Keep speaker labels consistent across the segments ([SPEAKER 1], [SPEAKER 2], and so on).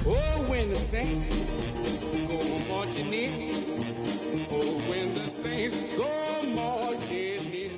[SPEAKER 1] Oh, when the saints go marching in. Oh, when the saints go marching in.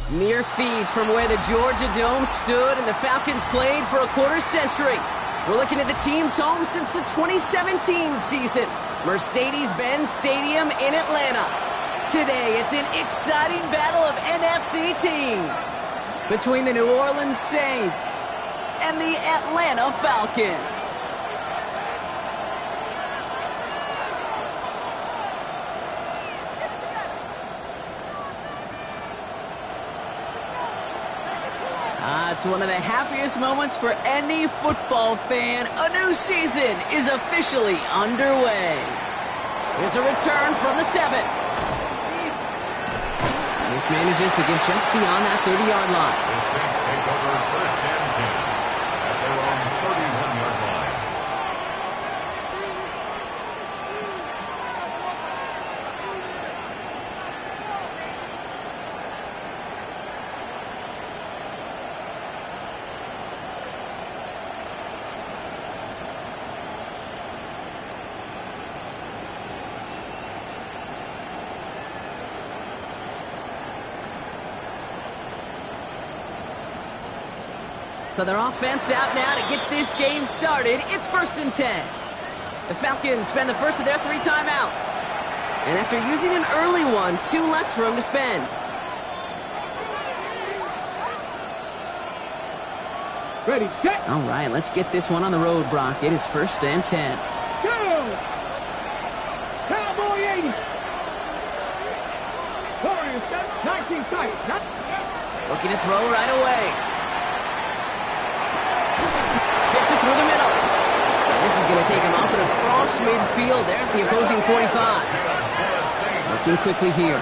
[SPEAKER 2] Mere feet from where the Georgia Dome stood and the Falcons played for a quarter century. We're looking at the team's home since the 2017 season, Mercedes-Benz Stadium in Atlanta. Today, it's an exciting battle of NFC teams between the New Orleans Saints and the Atlanta Falcons. It's one of the happiest moments for any football fan. A new season is officially underway. Here's a return from the 7. This manages to get just beyond that 30-yard line.
[SPEAKER 3] The Saints take over first and 10 at their own 31-yard line.
[SPEAKER 2] So their offense out now to get this game started. It's first and 10. The Falcons spend the first of their 3 timeouts. And after using an early one, 2 left for them to spend.
[SPEAKER 4] Ready, set.
[SPEAKER 2] All right, let's get this one on the road, Brock. It is first and 10.
[SPEAKER 4] Go! Cowboy 80. Warriors, 19 sight.
[SPEAKER 2] Looking to throw right away. Fits it through the middle. And this is going to take him up and across midfield there at the opposing 45. Looking quickly here.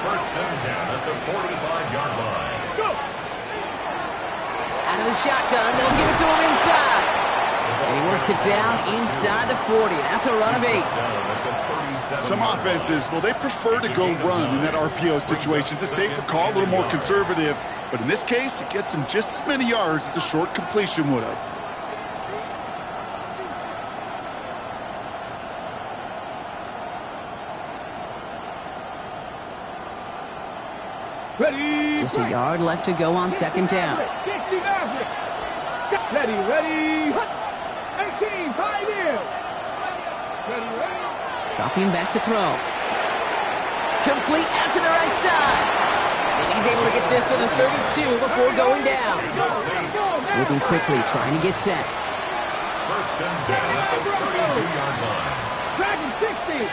[SPEAKER 3] First and 10 at the 45-yard line.
[SPEAKER 4] Go!
[SPEAKER 2] Out of the shotgun, they'll give it to him inside. And he works it down inside the 40. That's a run of 8.
[SPEAKER 5] Some offenses, well, they prefer to go run in that RPO situation. It's a safer call, a little more conservative. But in this case, it gets him just as many yards as a short completion would have.
[SPEAKER 4] Ready.
[SPEAKER 2] Just a yard left to go on second down.
[SPEAKER 4] Ready, ready. 18, 5 years. Ready, ready.
[SPEAKER 2] Dropping back to throw. Complete out to the right side. And he's able to get this to the 32 before going down. Moving quickly, trying to get set.
[SPEAKER 3] first and 10 at the 32-yard line.
[SPEAKER 4] Dragon 60.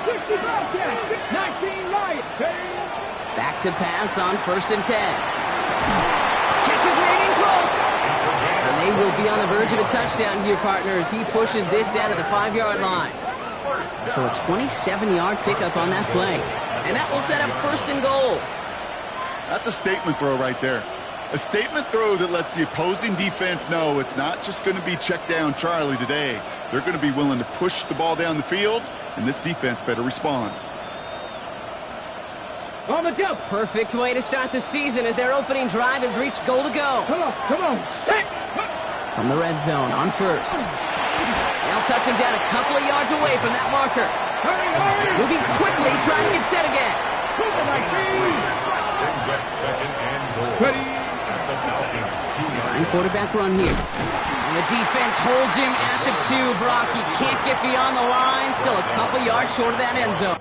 [SPEAKER 4] 60 Bobcats. 19 Lions.
[SPEAKER 2] Back to pass on first and 10. Catch is made in close. And they will be on the verge of a touchdown here, partners. He pushes this down to the 5-yard line. So a 27-yard pickup on that play. And that will set up first and goal.
[SPEAKER 5] That's a statement throw right there. A statement throw that lets the opposing defense know it's not just going to be check down Charlie today. They're going to be willing to push the ball down the field, and this defense better respond.
[SPEAKER 4] On the jump.
[SPEAKER 2] Perfect way to start the season as their opening drive has reached goal to go.
[SPEAKER 4] Come on. Set.
[SPEAKER 2] From the red zone on first. They'll touch him down a couple of yards away from that marker.
[SPEAKER 4] Hurry.
[SPEAKER 2] Moving quickly, trying to get set again.
[SPEAKER 3] Brings up second and goal.
[SPEAKER 4] Ready.
[SPEAKER 3] The Falcons, 2
[SPEAKER 2] Sign quarterback run here. And the defense holds him at the 2. Brock, he can't get beyond the line. Still a couple yards short of that end zone.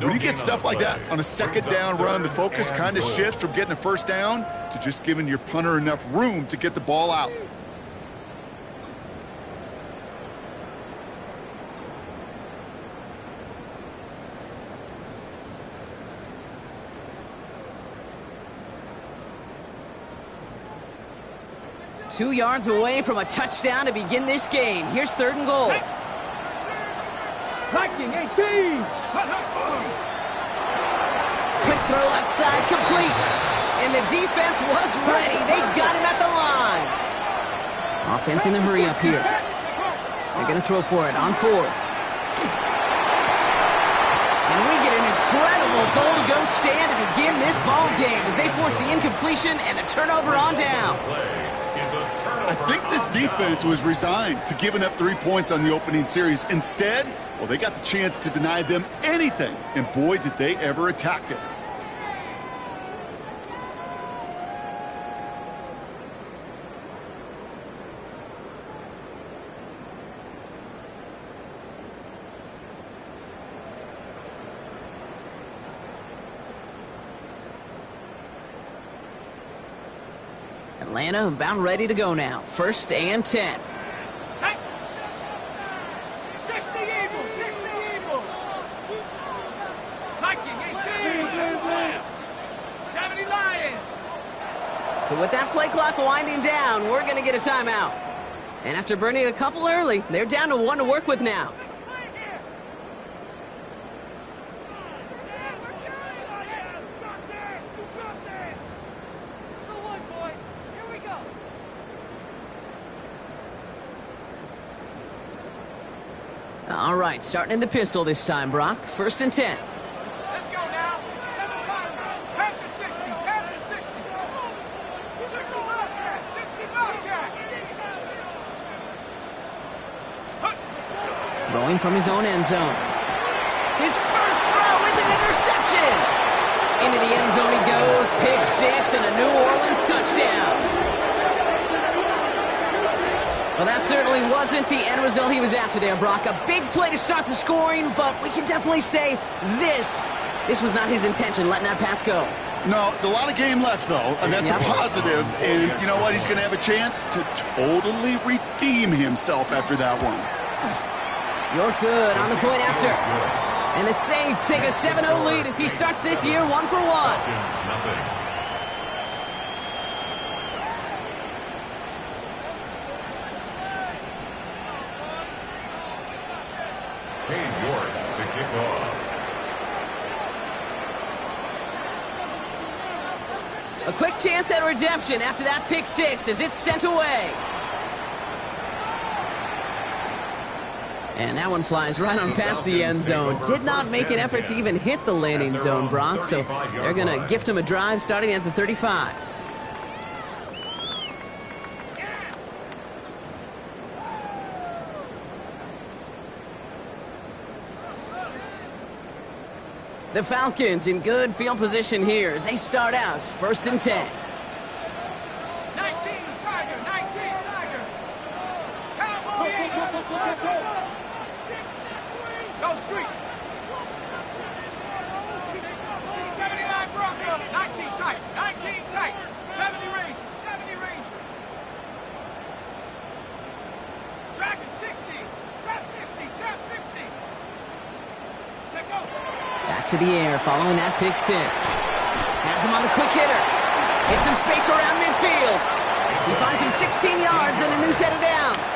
[SPEAKER 5] When you get stuff like that on a second down run, the focus kind of shifts from getting a first down to just giving your punter enough room to get the ball out.
[SPEAKER 2] Two yards away from a touchdown to begin this game. Here's third and goal.
[SPEAKER 4] Viking 18.
[SPEAKER 2] Quick throw left side, complete. And the defense was ready. They got him at the line. Offense in the hurry up here. They're going to throw for it on fourth. And we get an incredible goal-to-go stand to begin this ball game as they force the incompletion and the turnover on downs.
[SPEAKER 5] I think this defense was resigned to giving up 3 points on the opening series. Instead, well, they got the chance to deny them anything, and boy, did they ever attack it.
[SPEAKER 2] Atlanta about ready to go now. First and 10.
[SPEAKER 4] 60 Eagles. 60 Eagles. Viking 18. 70 Lions.
[SPEAKER 2] So with that play clock winding down, we're going to get a timeout. And after burning a couple early, they're down to 1 to work with now. All right, starting in the pistol this time, Brock. First and 10. throwing from his own end zone. His first throw is an interception. Into the end zone he goes, pick six, and a New Orleans touchdown. Well, that certainly wasn't the end result he was after there, Brock. A big play to start the scoring, but we can definitely say this was not his intention, letting that pass go.
[SPEAKER 5] No, a lot of game left, though, and that's a positive. And you know what? He's going to have a chance to totally redeem himself after that one.
[SPEAKER 2] You're good on the point after. And the Saints take a 7-0 lead as he starts this year 1 for 1.
[SPEAKER 3] Nothing. Cade York to kick off.
[SPEAKER 2] A quick chance at redemption after that pick six as it's sent away. And that one flies right on past the end zone. Did not make an effort to even hit the landing zone, Brock, so they're going to gift him a drive starting at the 35. The Falcons in good field position here as they start out 1st and 10.
[SPEAKER 4] 19 Tiger, 19 Tiger. Cowboy Eagle. Go street. 79 Bronco, 19 tight, 19 tight. 70 Ranger, 70 Ranger. Dragon 60, trap 60, trap 60. Take over.
[SPEAKER 2] Back to the air following that pick six. Has him on the quick hitter. Gets some space around midfield. He finds him 16 yards and a new set of downs.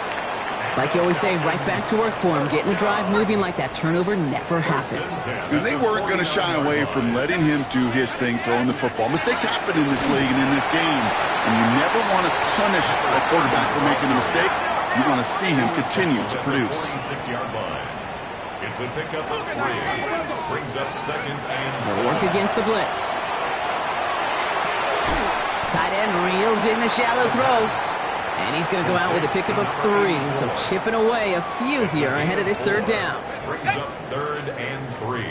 [SPEAKER 2] It's like you always say, right back to work for him. Getting the drive moving like that turnover never happened.
[SPEAKER 5] And they weren't going to shy away from letting him do his thing throwing the football. Mistakes happen in this league and in this game. And you never want to punish a quarterback for making a mistake. You want to see him continue to produce.
[SPEAKER 3] 46-yard line. It's a pickup of 3. Brings up 2nd and 7.
[SPEAKER 2] They'll work against the blitz. Tight end reels in the shallow throw. And he's going to go out with a pickup of 3. So chipping away a few here ahead of this 3rd down.
[SPEAKER 3] Brings up 3rd and 3.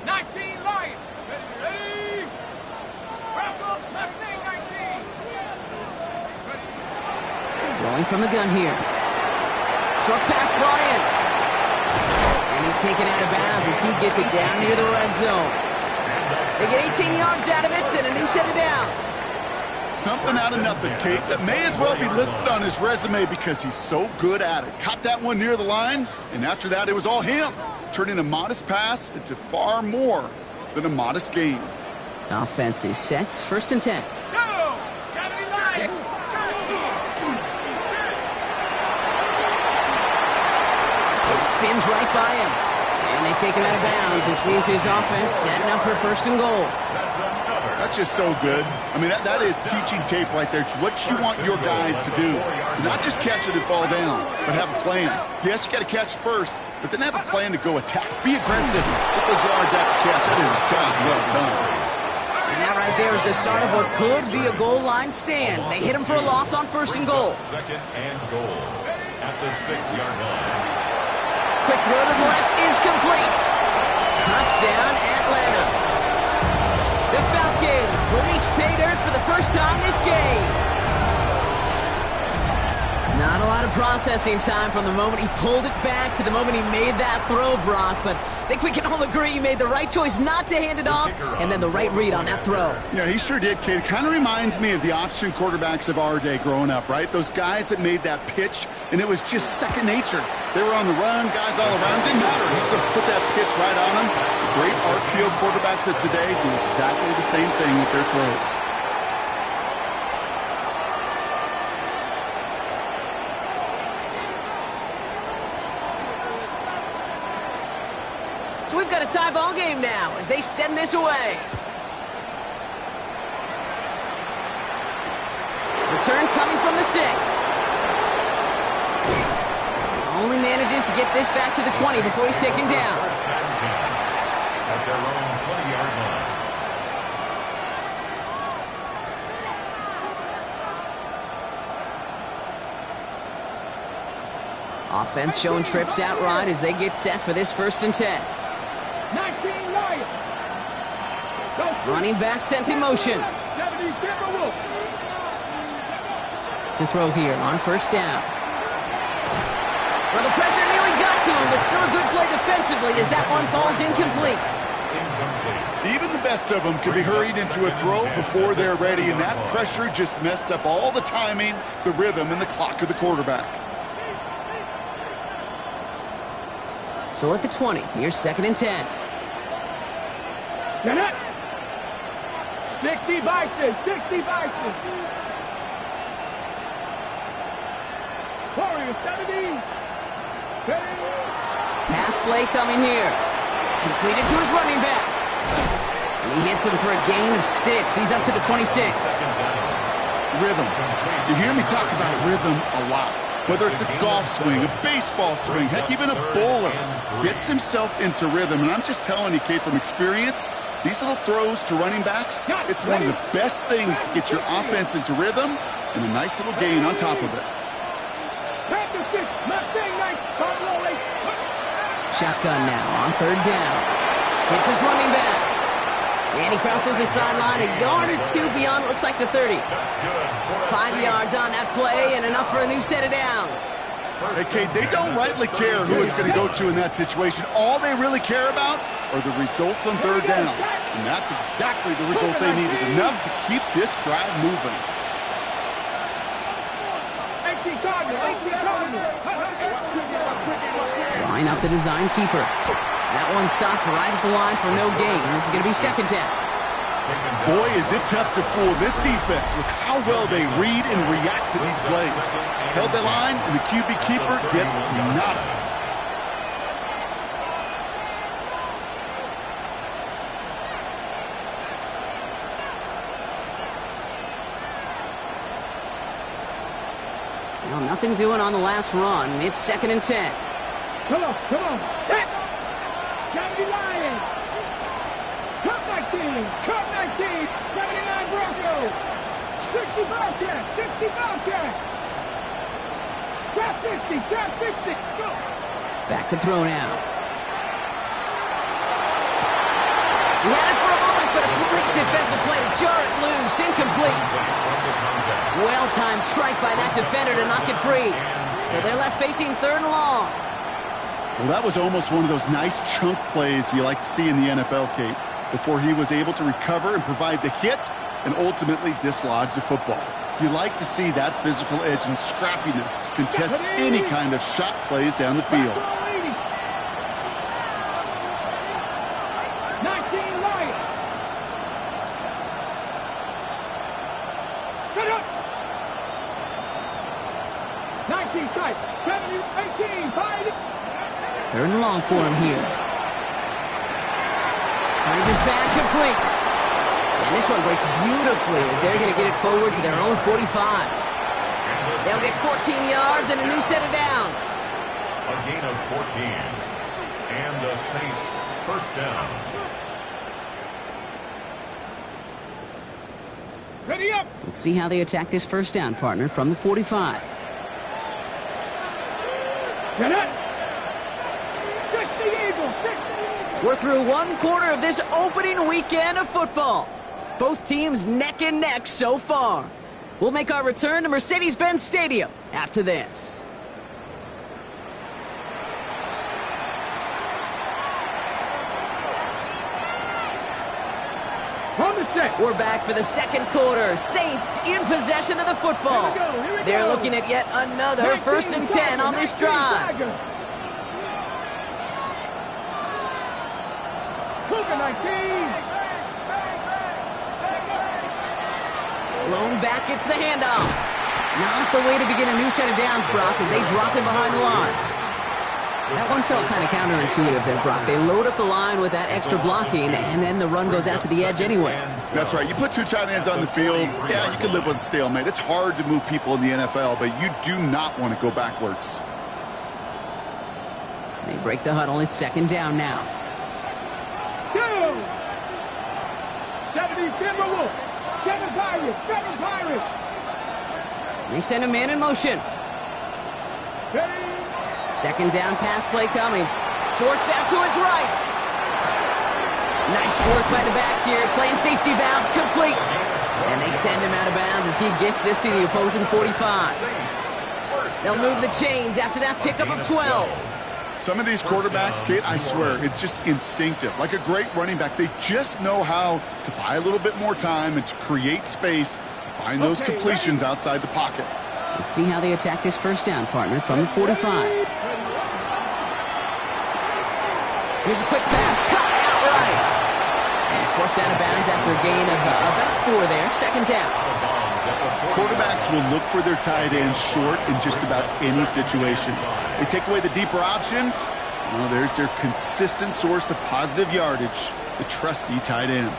[SPEAKER 4] 19 Lion. Ready. Bronco, Mustang 19.
[SPEAKER 2] Rolling from the gun here. Short pass brought in. And he's taken out of bounds as he gets it down near the red zone. They get 18 yards out of it and a new set of downs.
[SPEAKER 5] Something out of nothing, Kate, that may as well be listed on his resume because he's so good at it. Caught that one near the line, and after that it was all him, turning a modest pass into far more than a modest gain.
[SPEAKER 2] Offense is set. 1st and 10.
[SPEAKER 4] Go. 70 Lion.
[SPEAKER 2] Spins right by him. And they take him out of bounds, which means his offense setting up for 1st and goal.
[SPEAKER 5] That's just so good. I mean, that is teaching tape right there. It's what you want your guys to do. To not just catch it and fall down, but have a plan. Yes, you got to catch it first, but then have a plan to go attack. Be aggressive. Get those yards after catch. That is a job well done.
[SPEAKER 2] And that right there is the start of what could be a goal line stand. They hit him for a loss on 1st and goal.
[SPEAKER 3] 2nd and goal at the 6-yard line.
[SPEAKER 2] Quick throw to the left is complete. Touchdown, Atlanta. The Falcons reach pay dirt for the first time this game. Not a lot of processing time from the moment he pulled it back to the moment he made that throw, Brock. But I think we can all agree he made the right choice not to hand it off, and then the right read on that throw.
[SPEAKER 5] Yeah, he sure did, kid. It kind of reminds me of the option quarterbacks of our day growing up, right? Those guys that made that pitch, and it was just second nature. They were on the run, guys all around. Didn't matter. He's going to put that pitch right on them. The great RPO quarterbacks of today do exactly the same thing with their throws.
[SPEAKER 2] So we've got a tie ball game now as they send this away. Return coming from the 6. Only manages to get this back to the 20 before he's taken down.
[SPEAKER 3] First and 10 at their own 20-yard line.
[SPEAKER 2] Offense showing trips out right as they get set for this 1st and 10.
[SPEAKER 4] 19 Lions.
[SPEAKER 2] Running back sent in motion.
[SPEAKER 4] 70 Timberwolves.
[SPEAKER 2] To throw here on 1st down. Well, the pressure nearly got to him, but still a good play defensively as that one falls incomplete.
[SPEAKER 5] Even the best of them could be hurried into a throw before they're ready, and that pressure just messed up all the timing, the rhythm, and the clock of the quarterback.
[SPEAKER 2] So at the 20, here's 2nd and 10.
[SPEAKER 4] Get it. 60 Bison. 60 Bison. Warriors 70.
[SPEAKER 2] Pass play coming here. Completed to his running back. And he hits him for a gain of 6. He's up to the 26.
[SPEAKER 5] Rhythm. You hear me talk about rhythm a lot. Whether it's a golf swing, a baseball swing, heck, even a bowler gets himself into rhythm. And I'm just telling you, Kate, from experience, these little throws to running backs, it's one of the best things to get your offense into rhythm and a nice little gain on top of it.
[SPEAKER 2] Shotgun now on 3rd down. Hits his running back. And he crosses the sideline a yard or 2 beyond, it looks like the 30. 5 yards on that play and enough for a new set of downs.
[SPEAKER 5] Hey, Kate, they don't rightly care who it's going to go to in that situation. All they really care about are the results on 3rd down. And that's exactly the result they needed. Enough to keep this drive moving.
[SPEAKER 2] Line up the design keeper. That one stopped right at the line for no gain. This is going to be 2nd down.
[SPEAKER 5] Boy, is it tough to fool this defense with how well they read and react to these plays. Held the line, and the QB keeper gets nada.
[SPEAKER 2] Well, nothing doing on the last run. It's 2nd and 10.
[SPEAKER 4] Come on. Hit. 70 Lions. Cup 19. 79 Broncos. 60 Bobcats. 60 Bobcats. Trap 50. Go.
[SPEAKER 2] Back to throw now. He had it for a moment, but a great defensive play to jar it loose. Incomplete. Well-timed strike by that defender to knock it free. So they're left facing 3rd and long.
[SPEAKER 5] Well, that was almost one of those nice chunk plays you like to see in the NFL, Kate, before he was able to recover and provide the hit and ultimately dislodge the football. You like to see that physical edge and scrappiness to contest any kind of shot plays down the field.
[SPEAKER 4] 19 Lions. Get up. 19 tight. 70, 18, 5.
[SPEAKER 2] 3rd and long for him here. Finds his back complete. And this one breaks beautifully as they're going to get it forward to their own 45. They'll get 14 yards and a new set of downs.
[SPEAKER 3] A gain of 14. And the Saints 1st down.
[SPEAKER 4] Ready up.
[SPEAKER 2] Let's see how they attack this 1st down, partner, from the 45.
[SPEAKER 4] Get it.
[SPEAKER 2] We're through 1 quarter of this opening weekend of football. Both teams neck and neck so far. We'll make our return to Mercedes-Benz Stadium after this. We're back for the 2nd quarter. Saints in possession of the football. They're looking at yet another 1st and 10 on this drive. Lone back gets the handoff. Not the way to begin a new set of downs, Brock, as they drop him behind the line. That one felt kind of counterintuitive there, Brock. They load up the line with that extra blocking, and then the run goes out to the edge anyway.
[SPEAKER 5] That's right. You put 2 tight ends on the field, yeah, you can live with a stalemate. It's hard to move people in the NFL, but you do not want to go backwards.
[SPEAKER 2] They break the huddle. It's 2nd down now.
[SPEAKER 4] 70 Timberwolves. 7 Pirates.
[SPEAKER 2] They send a man in motion.
[SPEAKER 4] Ready.
[SPEAKER 2] Second down pass play coming. Forced out to his right. Nice work by the back here. Playing safety valve complete. And they send him out of bounds as he gets this to the opposing 45. They'll move the chains after that pickup of 12.
[SPEAKER 5] Some of these quarterbacks, Kate, I swear, it's just instinctive. Like a great running back, they just know how to buy a little bit more time and to create space to find those completions outside the pocket.
[SPEAKER 2] Let's see how they attack this first down, partner, from the 45. Here's a quick pass, caught outright. And it's forced out of bounds after a gain of about 4 there. Second down.
[SPEAKER 5] Quarterbacks will look for their tight ends short in just about any situation. They take away the deeper options. Well, there's their consistent source of positive yardage, the trusty tight end.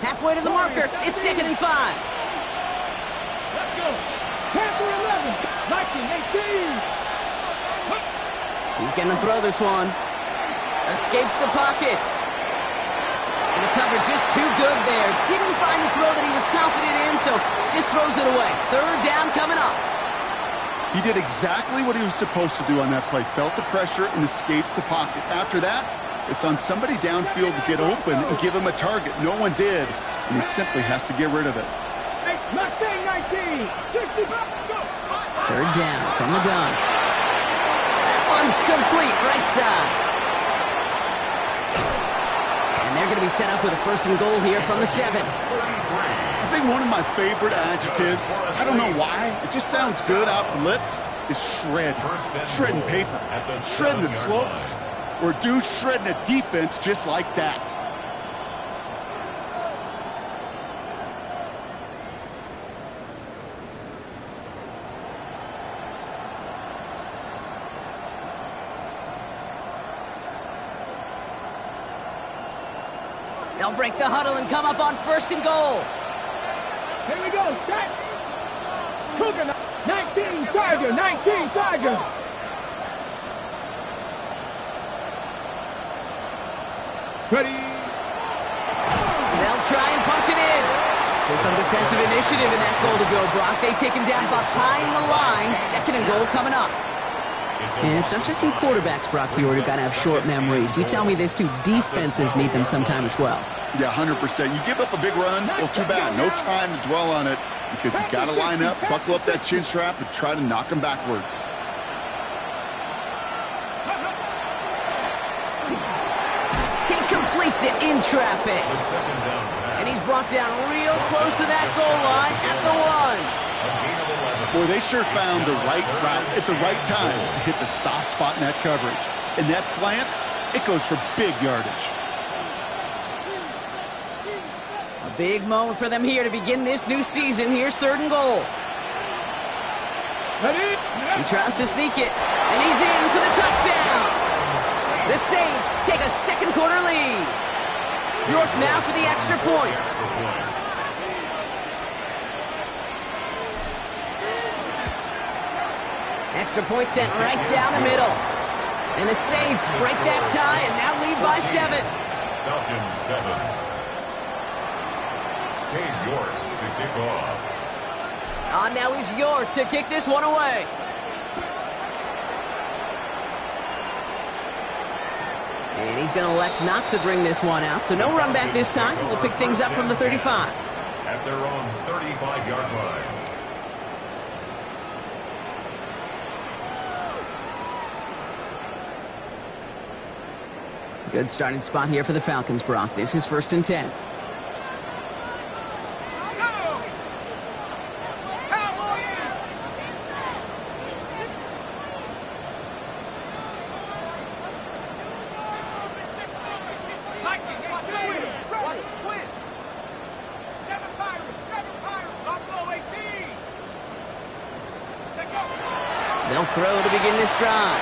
[SPEAKER 2] Halfway to the marker. It's 2nd and 5.
[SPEAKER 4] Let's go. Panther 11. 19, 18.
[SPEAKER 2] He's going to throw this one. Escapes the pocket. And the coverage just too good there. Didn't find the throw that he was confident in, so just throws it away. Third down coming up.
[SPEAKER 5] He did exactly what he was supposed to do on that play. Felt the pressure and escapes the pocket. After that, it's on somebody downfield to get open and give him a target. No one did, and he simply has to get rid of it.
[SPEAKER 4] 19, 65, go.
[SPEAKER 2] Third down from the gun. That one's complete, right side. And they're going to be set up with a 1st and goal here from the 7.
[SPEAKER 5] I think one of my favorite adjectives, I don't know why, it just sounds good off the lips, is shred. Shredding paper. Shredding the slopes. Or dude shredding a defense just like that.
[SPEAKER 2] They'll break the huddle and come up on 1st and goal.
[SPEAKER 4] Here we go. Set. Cougar. 19 Tiger. 19 Tiger. Ready.
[SPEAKER 2] They'll try and punch it in. So some defensive initiative in that goal to go, Brock. They take him down behind the line. 2nd and goal coming up. And it's not just in quarterbacks, Brock, you already got to have short memories. You tell me this too, defenses need them sometime as well.
[SPEAKER 5] Yeah, 100%. You give up a big run, well, too bad. No time to dwell on it because you got to line up, buckle up that chin strap, and try to knock them backwards.
[SPEAKER 2] He completes it in traffic. And he's brought down real close to that goal line at the 1.
[SPEAKER 5] Boy, they sure found the right route at the right time to hit the soft spot in that coverage. And that slant, it goes for big yardage.
[SPEAKER 2] A big moment for them here to begin this new season. Here's 3rd and goal.
[SPEAKER 4] Ready.
[SPEAKER 2] He tries to sneak it, and he's in for the touchdown. The Saints take a 2nd quarter lead. York now for the extra point. Extra point sent right down the middle. And the Saints break that tie and now lead by 7.
[SPEAKER 3] Falcons 7. Cade York to kick off.
[SPEAKER 2] Now he's York to kick this one away. And he's going to elect not to bring this one out. So no run back this time. We'll pick things up from the 35.
[SPEAKER 3] At their own 35-yard line.
[SPEAKER 2] Good starting spot here for the Falcons, Brock. This is 1st and 10. They'll throw to begin this drive.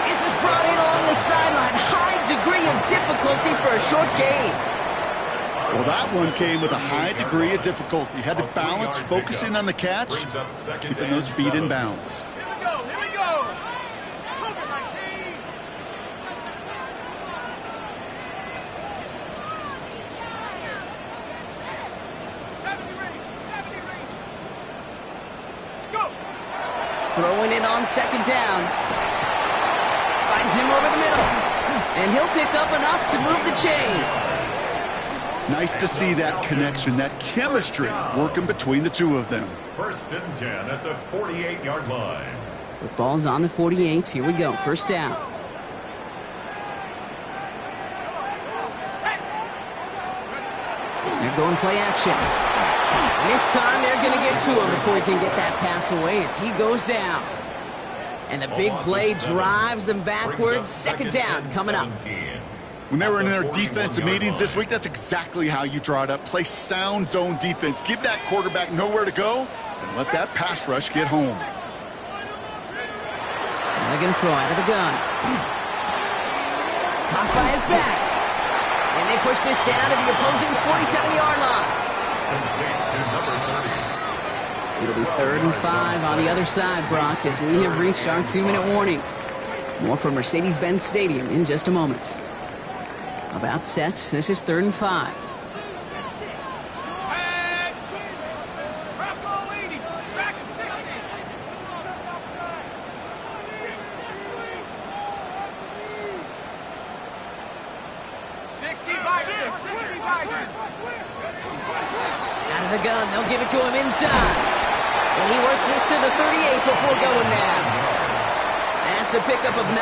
[SPEAKER 2] This is brought in along the sideline. High degree of difficulty for a short gain.
[SPEAKER 5] Well, that one came with a high degree of difficulty. Had to balance, focusing on the catch, keeping those feet in bounds.
[SPEAKER 4] Here we go. Here we go.
[SPEAKER 2] Throwing it on second down. Finds him over the middle. And he'll pick up enough to move the chains.
[SPEAKER 5] Nice to see that connection, that chemistry working between the two of them.
[SPEAKER 3] 1st and 10 at the 48-yard line.
[SPEAKER 2] The ball's on the 48. Here we go. First down. They're going play action. And this time they're going to get to him before he can get that pass away as he goes down. And the big play drives them backwards. Second down coming up.
[SPEAKER 5] When they were in their defensive meetings this week, that's exactly how you draw it up. Play sound zone defense. Give that quarterback nowhere to go and let that pass rush get home.
[SPEAKER 2] They're going to throw out of the gun. Caught by his back. And they push this down to the opposing 47-yard line. It'll be 3rd and 5 on the other side, Brock, as we have reached our 2-minute warning. More from Mercedes-Benz Stadium in just a moment. About set. This is 3rd and 5. Out of the gun, they'll give it to him inside. And he works this to the 38 before going down. That's a pickup of 9.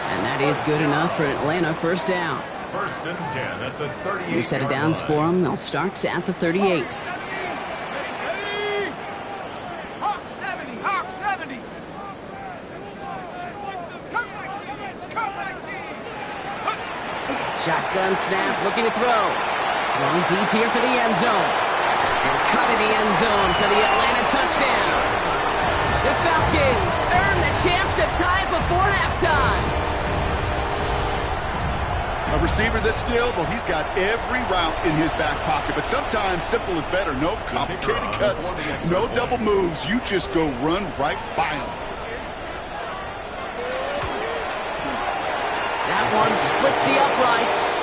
[SPEAKER 2] And that is good enough for Atlanta. First down.
[SPEAKER 3] 1st and 10 at the 38.
[SPEAKER 2] New set of downs for them. They'll start at the 38.
[SPEAKER 4] Hawk 70, Hawk 70. Come 19.
[SPEAKER 2] Shotgun snap, looking to throw. Long deep here for the end zone. And cut in the end zone for the Atlanta touchdown. The Falcons earn the chance to tie it before halftime.
[SPEAKER 5] A receiver this skilled, well, he's got every route in his back pocket, but sometimes simple is better. No complicated cuts, no double moves. You just go run right by him.
[SPEAKER 2] That one splits the uprights.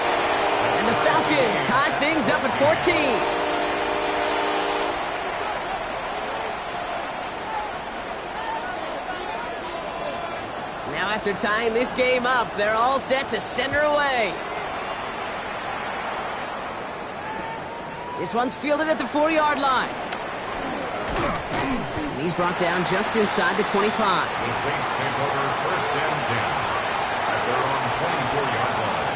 [SPEAKER 2] And the Falcons tie things up at 14. Now after tying this game up, they're all set to send her away. This one's fielded at the 4-yard line. And he's brought down just inside the 25.
[SPEAKER 3] The Saints take over 1st and 10 at their own 24-yard line.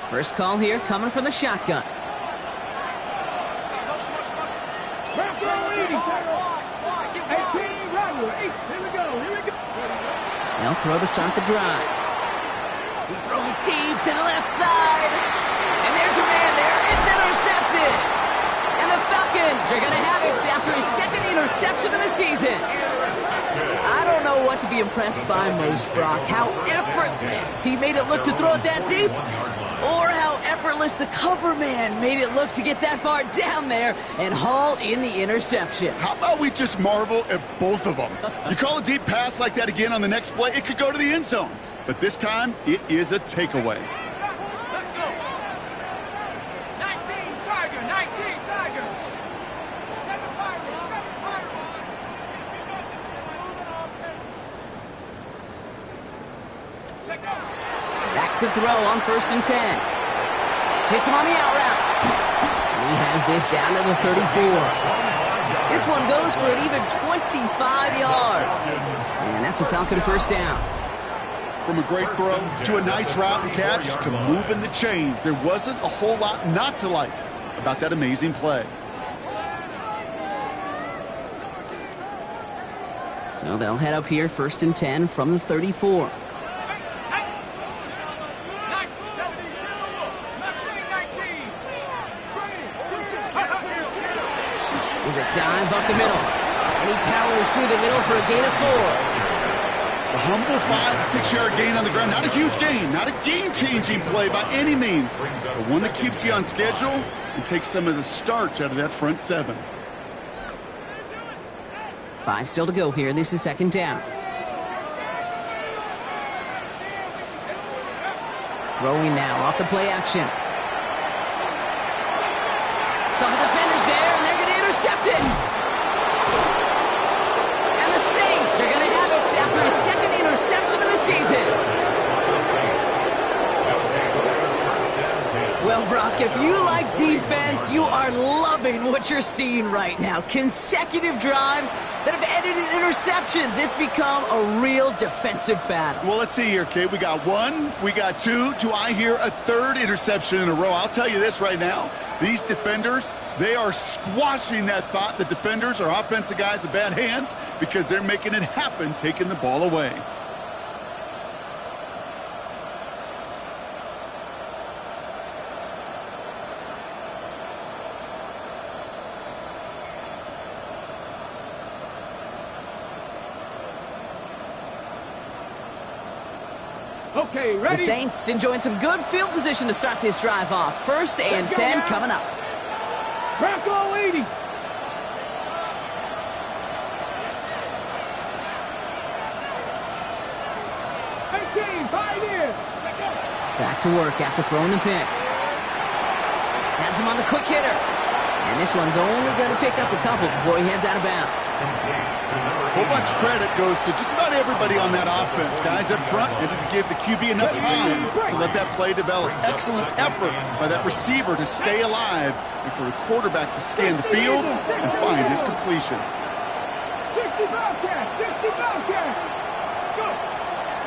[SPEAKER 2] First call here coming from the shotgun. They'll throw to start the drive. He's throwing deep to the left side. And there's a man there. It's intercepted. And the Falcons are going to have it after his 2nd interception of the season. I don't know what to be impressed by most, Brock. How effortless he made it look to throw it that deep. Or how effortless the cover man made it look to get that far down there and haul in the interception.
[SPEAKER 5] How about we just marvel at both of them? You call a deep pass like that again on the next play, it could go to the end zone. But this time, it is a takeaway.
[SPEAKER 4] Let's go. 19 Tiger, 19 Tiger. 7 Pirates, 7 Pirates. Check out.
[SPEAKER 2] Back to throw on 1st and 10. Hits him on the out route. And he has this down to the 34. This one goes for an even 25 yards. And that's a Falcon first down.
[SPEAKER 5] From a great throw to a nice route and catch to moving the chains, there wasn't a whole lot not to like about that amazing play.
[SPEAKER 2] So they'll head up here 1st and 10 from the 34. There's a dive up the middle. And he powers through the middle for a gain of 4.
[SPEAKER 5] A humble 5 to 6 yard gain on the ground. Not a huge gain, not a game-changing play by any means, but one that keeps you on schedule and takes some of the starch out of that front 7.
[SPEAKER 2] 5 still to go here. This is second down. Throwing now off the play action. Couple defenders there, and they're going to intercept it. And the Saints are going to have it after a second interception of the season. Well, Brock, if you like defense, you are loving what you're seeing right now. Consecutive drives that have ended in interceptions. It's become a real defensive battle.
[SPEAKER 5] Well, let's see here, Kate. We got 1, we got 2. Do I hear a third interception in a row? I'll tell you this right now. These defenders, they are squashing that thought that defenders are offensive guys with bad hands because they're making it happen, taking the ball away.
[SPEAKER 4] Okay, ready?
[SPEAKER 2] The Saints enjoying some good field position to start this drive off. 1st and 10 coming up.
[SPEAKER 4] Bronco 80.
[SPEAKER 2] Back to work after throwing the pick. Has him on the quick hitter. And this one's only going to pick up a couple before he heads out of bounds.
[SPEAKER 5] A whole bunch of credit goes to just about everybody on that offense. Guys up front needed to give the QB enough time to let that play develop. Excellent effort by that receiver to stay alive and for the quarterback to scan the field and find his completion.
[SPEAKER 4] 60 Bobcats! 60 Bobcats! Go!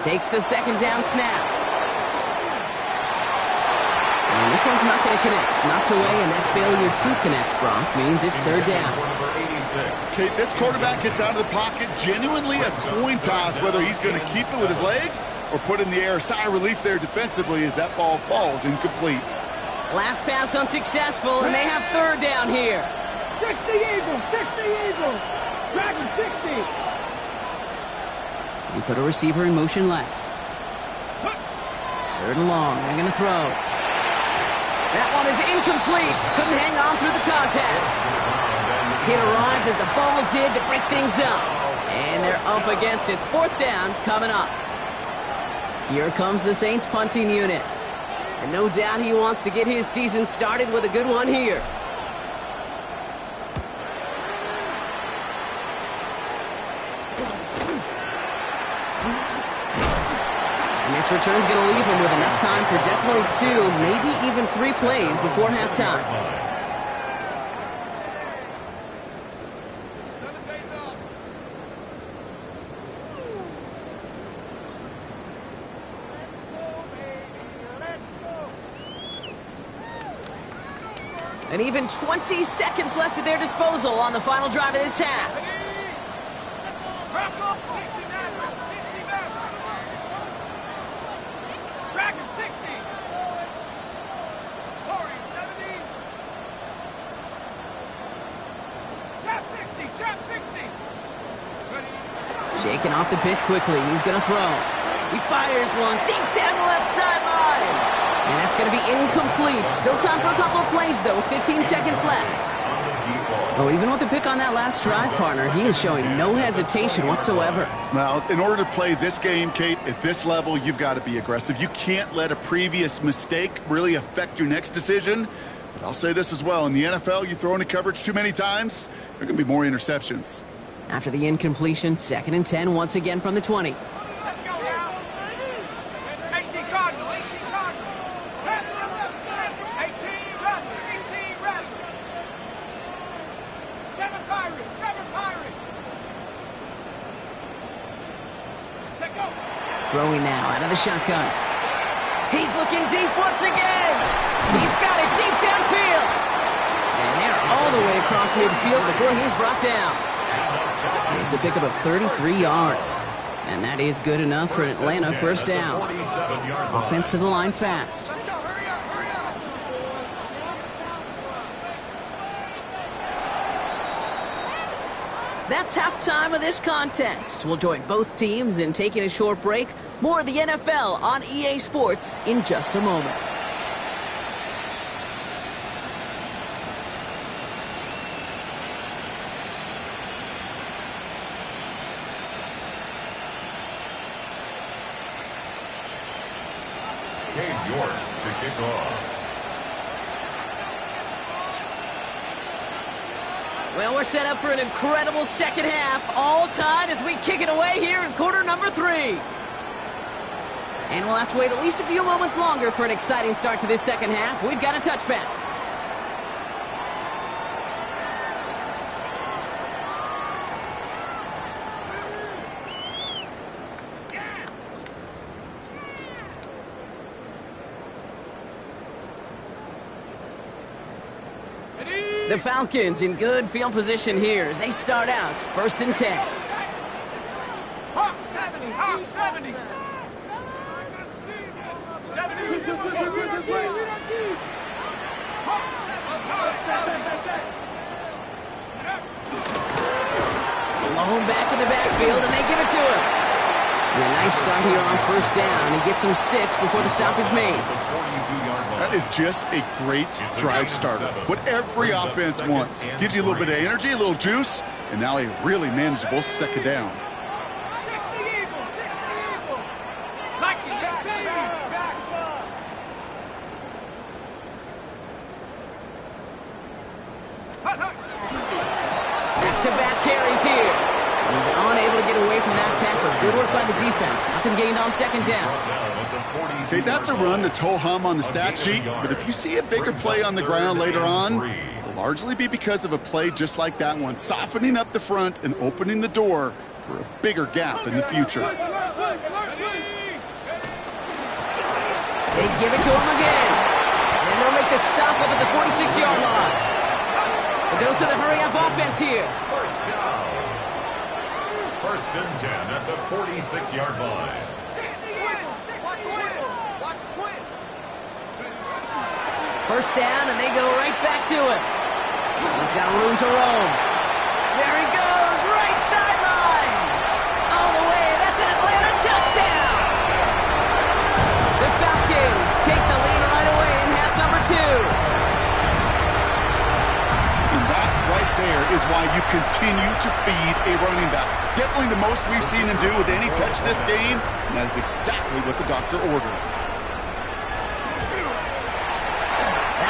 [SPEAKER 2] Takes the second down snap. And this one's not going to connect. Knocked away, and that failure to connect, Bronc, means it's 3rd down.
[SPEAKER 5] Okay, this quarterback gets out of the pocket, genuinely a coin toss whether he's going to keep it with his legs or put in the air. Sigh of relief there defensively as that ball falls incomplete.
[SPEAKER 2] Last pass unsuccessful, and they have 3rd down here.
[SPEAKER 4] 60 Eagles! 60 Eagles! Dragon 60!
[SPEAKER 2] You put a receiver in motion left. 3rd and long. They're going to throw. That one is incomplete. Couldn't hang on through the contact. It arrived as the ball did to break things up. And they're up against it. 4th down coming up. Here comes the Saints punting unit. And no doubt he wants to get his season started with a good one here. And this return's going to leave him with enough time for definitely 2, maybe even 3 plays before halftime. And even 20 seconds left at their disposal on the final drive of this half.
[SPEAKER 4] Bronco 69! 69! Dragon 60! Corey 70! Chap 60! Chap 60! Ready?
[SPEAKER 2] Shaking off the pick quickly. He's going to throw. He fires one deep down the left sideline. And that's going to be incomplete. Still time for a couple of plays, though. 15 seconds left. Oh, even with the pick on that last drive, partner, he is showing no hesitation whatsoever.
[SPEAKER 5] Well, in order to play this game, Kate, at this level, you've got to be aggressive. You can't let a previous mistake really affect your next decision. But I'll say this as well. In the NFL, you throw into coverage too many times, there are going to be more interceptions.
[SPEAKER 2] After the incompletion, 2nd and 10 once again from the 20.
[SPEAKER 4] Let's go now! 18 Cardinal! 18 Cardinal! 18 Rebel! 18 Rebel! 7 Pirates! 7 Pirates! Take over!
[SPEAKER 2] Throwing now out of the shotgun. He's looking deep once again. He's got it deep downfield. And they're all the way across midfield before he's brought down. It's a pickup of 33 yards. And that is good enough for an Atlanta 1st down. Offense to the line fast. That's halftime of this contest. We'll join both teams in taking a short break. More of the NFL on EA Sports in just a moment.
[SPEAKER 3] Cade York to kick off.
[SPEAKER 2] Well, we're set up for an incredible second half. All tied as we kick it away here in quarter number 3. And we'll have to wait at least a few moments longer for an exciting start to this second half. We've got a touchback. The Falcons in good field position here as they start out 1st and 10.
[SPEAKER 4] Hawk 70, Hawk 70. 70.
[SPEAKER 2] Malone back in the backfield, and they give it to him. And a nice start here on 1st down. He gets him 6 before the stop is made.
[SPEAKER 5] That is just a great drive starter. What every offense wants. Gives you a little bit of energy, a little juice, and now a really manageable second down.
[SPEAKER 4] 60 Eagle, 60 Eagle. Like it, back.
[SPEAKER 2] Back-to-back carries here. He's unable to get away from that tackle. Good work by the defense. Nothing gained on 2nd down.
[SPEAKER 5] Okay, that's a run that's ho-hum on the stat sheet, but if you see a bigger play on the ground later on, it'll largely be because of a play just like that one, softening up the front and opening the door for a bigger gap in the future.
[SPEAKER 2] They give it to him again. And they'll make the stop up at the 46-yard line. A dose of the hurry-up offense here.
[SPEAKER 3] 1st and 10 at the 46-yard line.
[SPEAKER 2] First down, and they go right back to it. He's got room to roam. There he goes, right sideline. All the way, that's an Atlanta touchdown. The Falcons take the lead right away in half number 2.
[SPEAKER 5] And that right there is why you continue to feed a running back. Definitely the most we've seen him do with any touch this game, and that is exactly what the doctor ordered.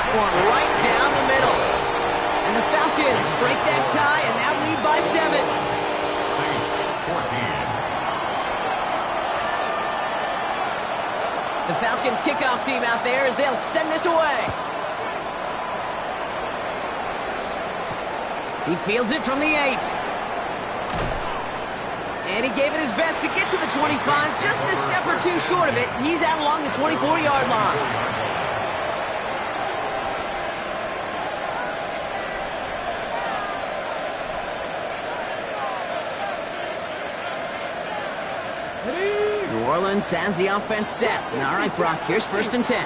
[SPEAKER 2] One right down the middle. And the Falcons break that tie and now lead by 7.
[SPEAKER 3] Saints 14.
[SPEAKER 2] The Falcons kickoff team out there as they'll send this away. He fields it from the 8. And he gave it his best to get to the 25, just a step or two short of it. He's out along the 24-yard line. New Orleans has the offense set. And all right, Brock, here's 1st and 10.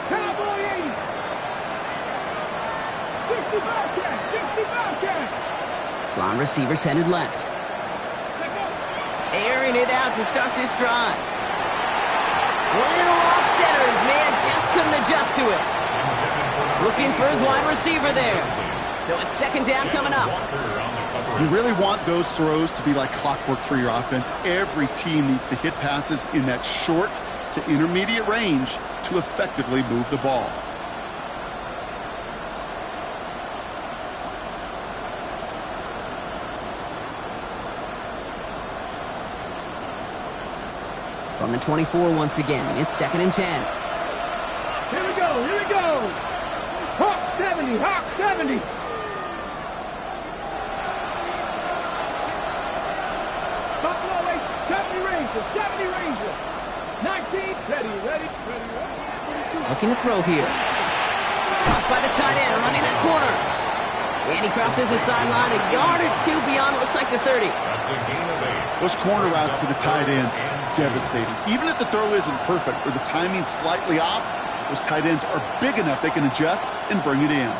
[SPEAKER 4] Cowboy 80. 60 Bobcat.
[SPEAKER 2] Slot receivers headed left. Airing it out to start this drive. Little off center. His man just couldn't adjust to it. Looking for his wide receiver there. So it's 2nd down coming up.
[SPEAKER 5] You really want those throws to be like clockwork for your offense. Every team needs to hit passes in that short to intermediate range to effectively move the ball.
[SPEAKER 2] From the 24 once again, it's 2nd and 10.
[SPEAKER 4] Here we go. Hawk 70, Hawk 70. Buffalo 70 Ranger. 19, ready.
[SPEAKER 2] Looking to throw here. Caught by the tight end, running that corner. And he crosses the sideline a yard or two beyond, it looks like the 30.
[SPEAKER 3] That's a gain of 8.
[SPEAKER 5] Those corner routes to the tight ends, devastating. Even if the throw isn't perfect or the timing's slightly off, those tight ends are big enough they can adjust and bring it in.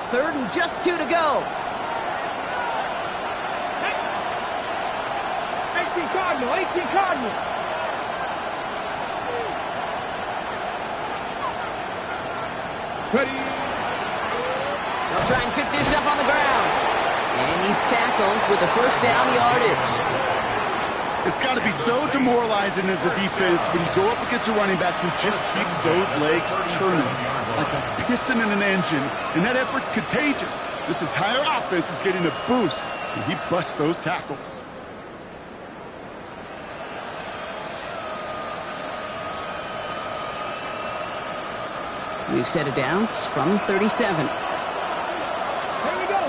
[SPEAKER 2] Third and just 2 to go.
[SPEAKER 4] 18 Cardinal. Ready.
[SPEAKER 2] He's tackled with the first down yardage.
[SPEAKER 5] It's got to be so demoralizing as a defense when you go up against a running back who just keeps those legs churning like a piston in an engine, and that effort's contagious. This entire offense is getting a boost, and he busts those tackles.
[SPEAKER 2] New set of downs from 37.
[SPEAKER 4] Here we go.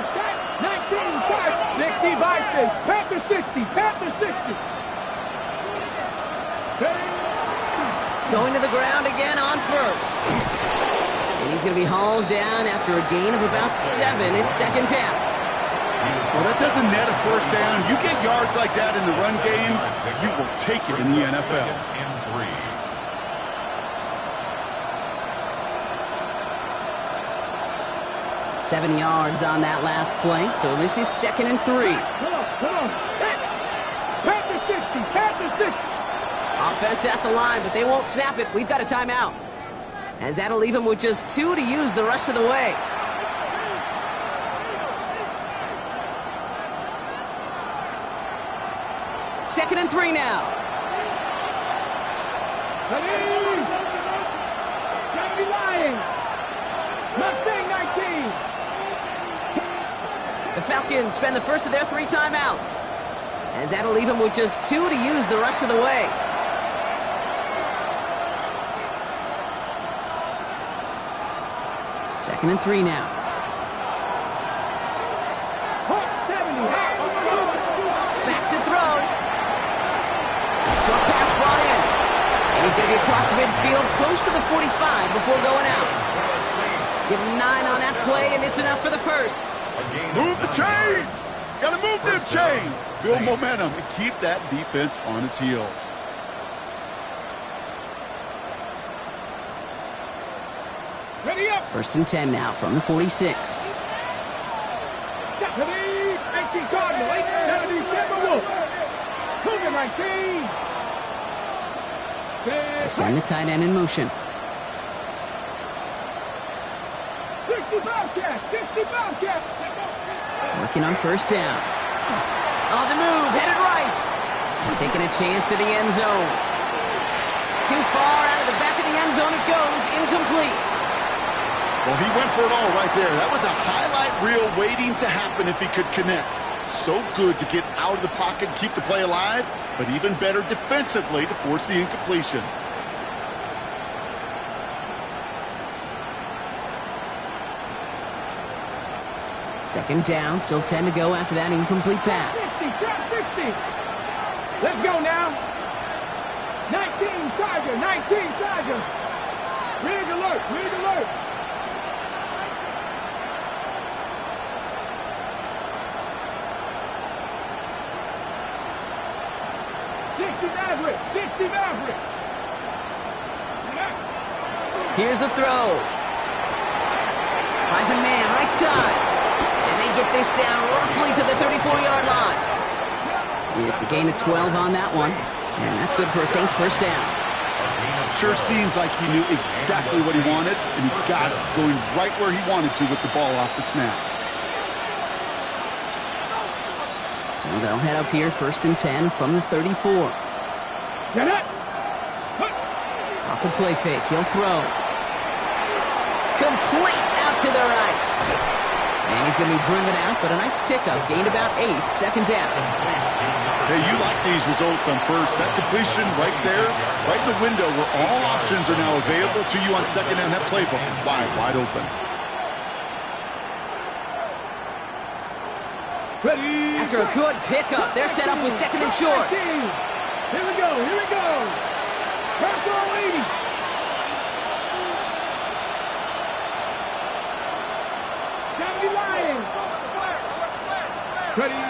[SPEAKER 4] 19, 60, Vikings. Panther 60, Panther 60.
[SPEAKER 2] Going to the ground again on first. And he's going to be hauled down after a gain of about 7 in second down.
[SPEAKER 5] Well, that doesn't net a first down. You get yards like that in the run game, you will take it in the NFL.
[SPEAKER 3] And 3.
[SPEAKER 2] 7 yards on that last play, so this is 2nd and 3.
[SPEAKER 4] Come on. Panther 60, Panther 60.
[SPEAKER 2] Offense at the line, but they won't snap it. We've got a timeout. As that'll leave him with just 2 to use the rest of the way. Second and 3 now.
[SPEAKER 4] Johnny Lying. Mustang 19.
[SPEAKER 2] The Falcons spend the first of their 3 timeouts. As that'll leave him with just 2 to use the rest of the way. Second and 3 now. Back to throw. Short pass brought in. And he's going to be across midfield, close to the 45 before going out. Give him 9 on that play, and it's enough for the first.
[SPEAKER 5] Move the chains! Gotta move them chains! Build momentum and keep that defense on its heels.
[SPEAKER 4] Ready up.
[SPEAKER 2] First and 10 now from the 46.
[SPEAKER 4] Ready. 18 Cardinal. 70 Timberwolf. Cougar 19.
[SPEAKER 2] They send the tight end in motion.
[SPEAKER 4] 60 Bobcat. 60 Bobcat.
[SPEAKER 2] Working on first down. On the move, headed right. Taking a chance to the end zone. Too far out of the back of the end zone it goes, incomplete.
[SPEAKER 5] Well, he went for it all right there. That was a highlight reel waiting to happen if he could connect. So good to get out of the pocket and keep the play alive, but even better defensively to force the incompletion.
[SPEAKER 2] Second down, still 10 to go after that incomplete pass.
[SPEAKER 4] 60, 60. Let's go now. 19 Tiger, 19 Tiger. Rig alert, rig alert. Maverick, 60 Maverick.
[SPEAKER 2] Here's a throw. Finds a man, right side. And they get this down roughly to the 34-yard line. It's a gain of 12 on that one. And that's good for a Saints first down.
[SPEAKER 5] Sure seems like he knew exactly what he wanted, and he got it, going right where he wanted to with the ball off the snap.
[SPEAKER 2] So they'll head up here, first and 10 from the 34.
[SPEAKER 4] Get it.
[SPEAKER 2] Off the play fake, he'll throw. Complete out to the right. And he's going to be driven out, but a nice pickup. Gained about 8, second down.
[SPEAKER 5] Hey, you like these results on first. That completion right there, right in the window where all options are now available to you on second down. That playbook wide open.
[SPEAKER 4] Ready.
[SPEAKER 2] After a good pickup, they're set up with second and short.
[SPEAKER 4] Here we go, here we go. Purple 80. Johnny Lying. Ready.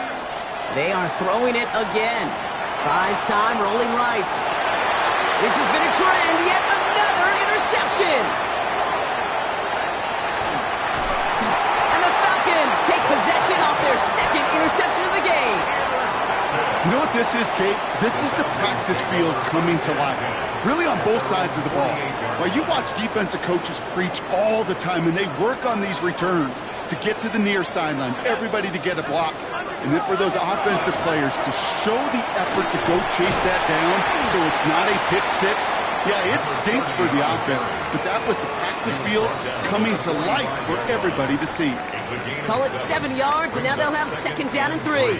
[SPEAKER 2] They are throwing it again. Buys time, rolling right. This has been a trend, yet another interception. And the Falcons take possession off their second interception of the game.
[SPEAKER 5] You know what this is, Kate? This is the practice field coming to life. Really on both sides of the ball. While you watch defensive coaches preach all the time, and they work on these returns to get to the near sideline, everybody to get a block. And then for those offensive players to show the effort to go chase that down so it's not a pick six. Yeah, it stinks for the offense, but that was the practice field coming to life for everybody to see.
[SPEAKER 2] Call it 7 yards, and now they'll have 2nd down and 3.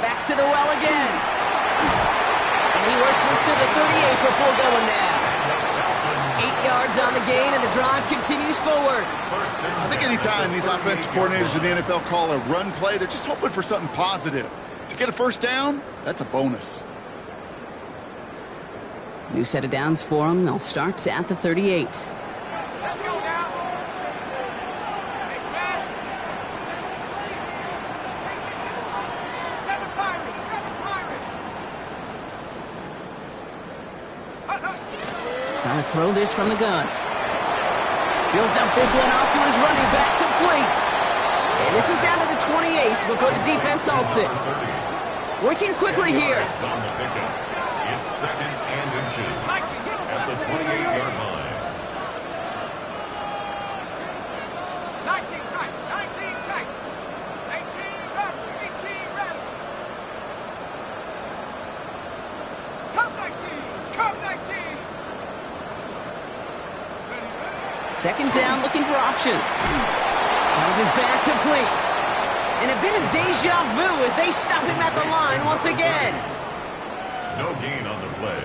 [SPEAKER 2] Back to the well again. And he works this to the 38 before going down. 8 yards on the gain, and the drive continues forward.
[SPEAKER 5] I think anytime these offensive coordinators in the NFL call a run play, they're just hoping for something positive. To get a first down, that's a bonus.
[SPEAKER 2] New set of downs for them. They'll start at the 38.
[SPEAKER 4] Let's go now. Hey, smash. 7 Pirates. 7 Pirates.
[SPEAKER 2] Trying to throw this from the gun. He'll dump this one off to his running back, complete. And this is down to the 28 before the defense halts it. Working quickly here.
[SPEAKER 3] It's 2nd and inches at the 28-yard line.
[SPEAKER 4] 19 tight. 19 tight. 18 rattle. 18 rattle. Come 19. Come 19.
[SPEAKER 2] 2nd down, looking for options. Holds his back, complete. And a bit of deja vu as they stop him at the line once again.
[SPEAKER 3] No gain on the play.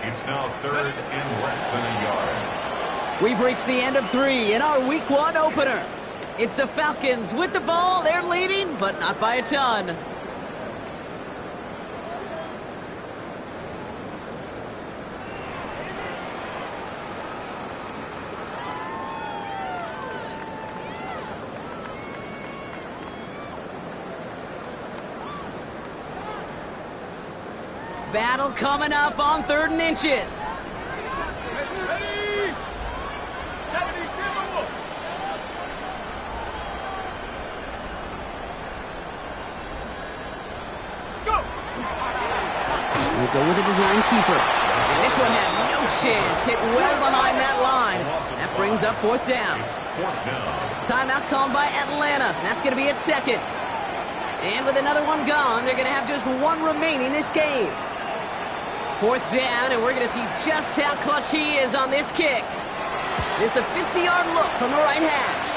[SPEAKER 3] It's now 3rd and less than a yard.
[SPEAKER 2] We've reached the end of 3 in our Week 1 opener. It's the Falcons with the ball. They're leading, but not by a ton. Battle coming up on 3rd and inches.
[SPEAKER 4] Ready? 72. Let's go.
[SPEAKER 2] We'll go with a design keeper. And this one had no chance. Hit well behind that line. That brings up 4th down. Timeout called by Atlanta. That's going to be at 2nd. And with another one gone, they're going to have just 1 remaining this game. 4th down, and we're going to see just how clutch he is on this kick. This a 50-yard look from the right hash.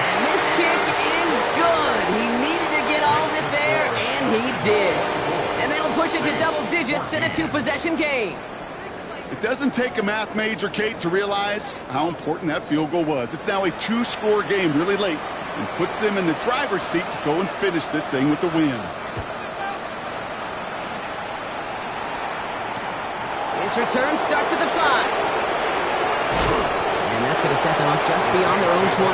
[SPEAKER 2] And this kick is good. He needed to get all of it there, and he did. And that'll push it to double digits in a 2-possession game.
[SPEAKER 5] It doesn't take a math major, Kate, to realize how important that field goal was. It's now a 2-score game really late and puts them in the driver's seat to go and finish this thing with the win.
[SPEAKER 2] His return starts at the 5. And that's going to set them up just beyond their own 20.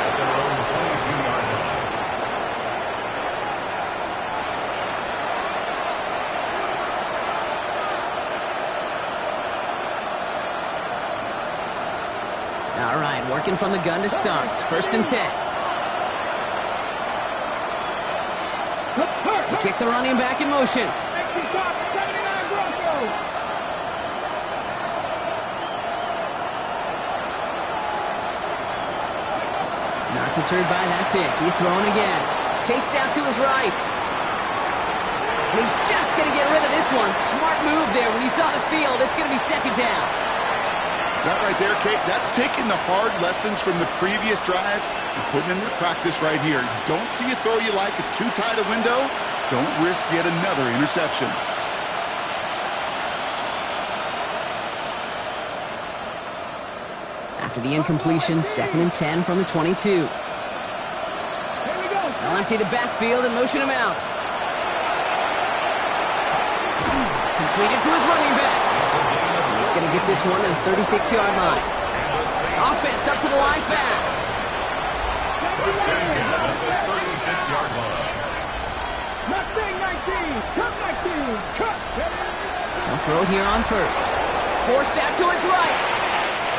[SPEAKER 3] At their own 22-yard line.
[SPEAKER 2] All right, working from the gun to start. 1st and 10. They kick the running back in motion. Not deterred by that pick. He's throwing again. Chased out to his right. And he's just going to get rid of this one. Smart move there. When he saw the field, it's going to be 2nd down.
[SPEAKER 5] That right there, Kate, that's taking the hard lessons from the previous drive and putting them into practice right here. You don't see a throw you like, it's too tight a window. Don't risk yet another interception.
[SPEAKER 2] After the incompletion, 2nd and 10 from the 22. They'll empty the backfield and motion him out. Completed to his running back. And he's going to get this one to the 36-yard line. Offense up to the line fast.
[SPEAKER 3] 1st and 10 at the 36-yard line.
[SPEAKER 4] Mustang 19. Come 19. Cut.
[SPEAKER 2] They'll throw here on 1st. Forced out to his right.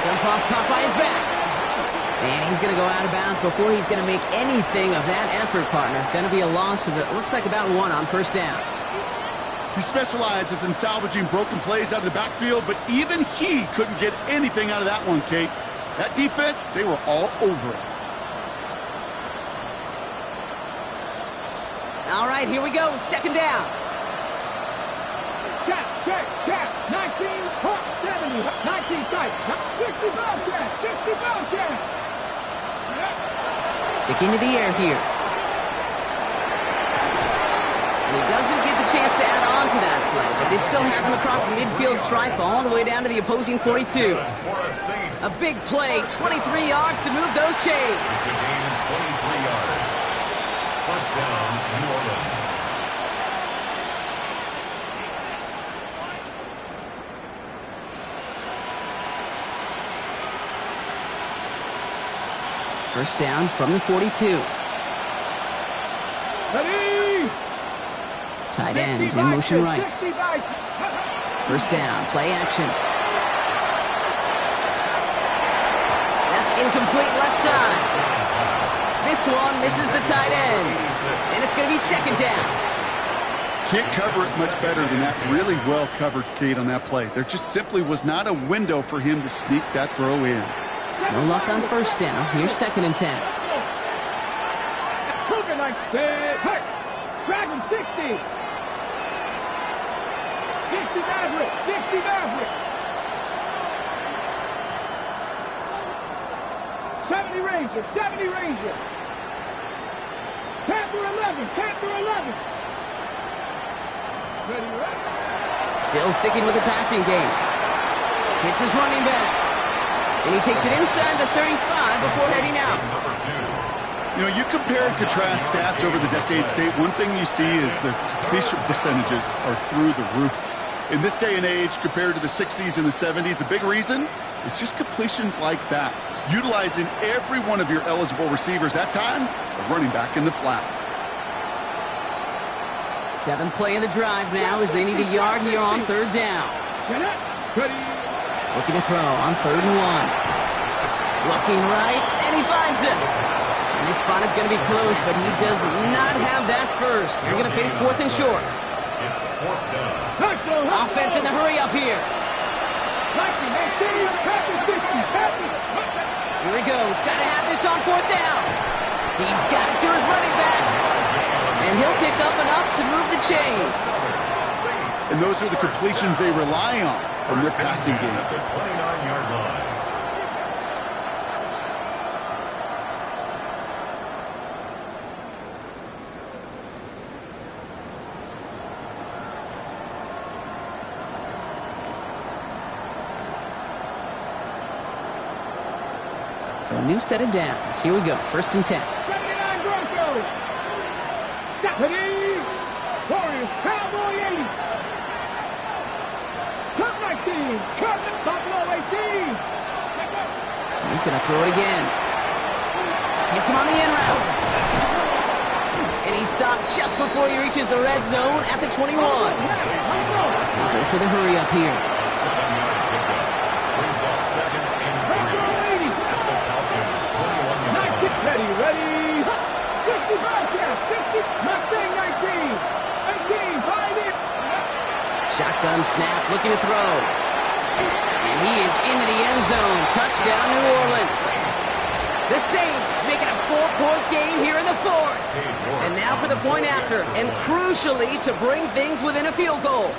[SPEAKER 2] Dump off caught by his back. And he's going to go out of bounds before he's going to make anything of that effort, partner. Going to be a loss of, it looks like, about 1 on first down.
[SPEAKER 5] He specializes in salvaging broken plays out of the backfield, but even he couldn't get anything out of that one, Kate. That defense, they were all over it.
[SPEAKER 2] All right, here we go. Second down.
[SPEAKER 4] Check. 19, 70, 19 tight. 60 ball check. 60 ball check.
[SPEAKER 2] Sticking to the air here. And he doesn't get the chance to add on to that play, but this still has him across the midfield stripe all the way down to the opposing 42. A big play, 23 yards to move those chains.
[SPEAKER 3] It's a gain of 23 yards. First down, New Orleans.
[SPEAKER 2] First down from the 42.
[SPEAKER 4] Ready?
[SPEAKER 2] Tight end in motion right. First down, play action. That's incomplete left side. This one misses the tight end. And it's going to be second down.
[SPEAKER 5] Can't cover it much better than that. Really well covered, Kate, on that play. There just simply was not a window for him to sneak that throw in.
[SPEAKER 2] No luck on first down. Here's second and 10.
[SPEAKER 4] Dragon 60. 60 Maverick. 60 Maverick. 70 Ranger. 70 Ranger. Panther 11. Panther 11. Ready.
[SPEAKER 2] Still sticking with the passing game. Hits his running back. And he takes it inside the 35 before heading out.
[SPEAKER 5] You know, you compare and contrast stats over the decades, Kate. One thing you see is the completion percentages are through the roof. In this day and age, compared to the 60s and the 70s, a big reason is just completions like that. Utilizing every one of your eligible receivers that time, a running back in the flat.
[SPEAKER 2] 7th play in the drive now as they need a yard here on third down.
[SPEAKER 4] Ready.
[SPEAKER 2] Looking to throw on 3rd and 1. Looking right, and he finds it. And this spot is going to be close, but he does not have that first. They're going to face 4th and short.
[SPEAKER 3] It's 4th down.
[SPEAKER 2] Offense in the hurry up here. Here he goes. Got to have this on 4th down. He's got it to his running back. And he'll pick up enough to move the chains.
[SPEAKER 5] And those are the completions they rely on from their passing game.
[SPEAKER 3] At the 29-yard line.
[SPEAKER 2] So a new set of downs. Here we go. 1st and 10.
[SPEAKER 4] 79 Broncos. Ready. Warriors. Cowboy 80. Cut 19. Cut Buffalo 18.
[SPEAKER 2] He's going to throw it again. Hits him on the end route. And he's stopped just before he reaches the red zone at the 21. He goes to the hurry up here.
[SPEAKER 3] 7-yard pickup. Brings up 2nd and 3. At the Falcons' 21-yard line.
[SPEAKER 4] Ready. 65 check. 60. Mustang 19. 18. 5 in.
[SPEAKER 2] Shotgun snap, looking to throw. And he is into the end zone. Touchdown, New Orleans. The Saints making a 4-point game here in the 4th. And now for the point after, and crucially to bring things within a field goal.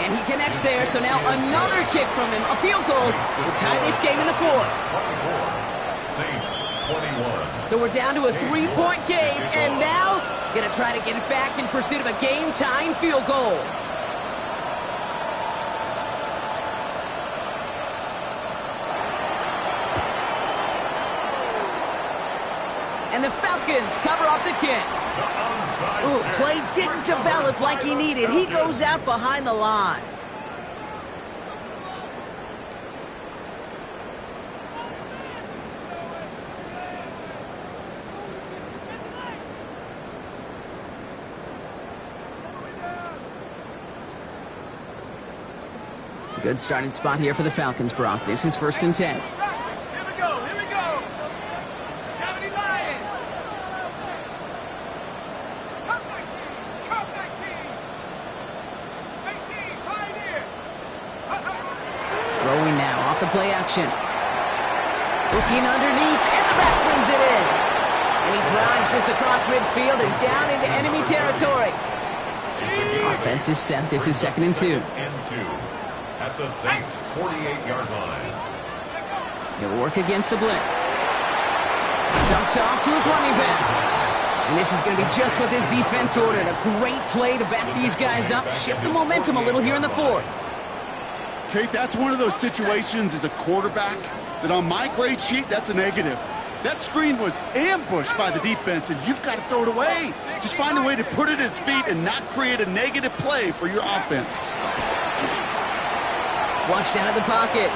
[SPEAKER 2] And he connects there, so now another kick from him, a field goal, will tie this game in the 4th.
[SPEAKER 3] 24. Saints 21.
[SPEAKER 2] So we're down to a 3-point game, and now going to try to get it back in pursuit of a game-tying field goal. And the Falcons cover up the kick. Ooh, play didn't develop like he needed. He goes out behind the line. Good starting spot here for the Falcons, Brock. This is 1st and 10.
[SPEAKER 4] Here we go, here we go. 70 Lions. Cup 19, Cup 19. 18, Pioneer.
[SPEAKER 2] Throwing now off the play action. Looking underneath, and the back brings it in. And he drives this across midfield and down into enemy territory. Offense is set. This is 2nd and 2.
[SPEAKER 3] At the Saints' 48-yard line.
[SPEAKER 2] He'll work against the blitz. Dumped off to his running back. And this is going to be just what this defense ordered. A great play to back these guys up, shift the momentum a little here in the 4th.
[SPEAKER 5] Kate, that's one of those situations as a quarterback that on my grade sheet, that's a negative. That screen was ambushed by the defense, and you've got to throw it away. Just find a way to put it at his feet and not create a negative play for your offense.
[SPEAKER 2] Flushed out of the pocket.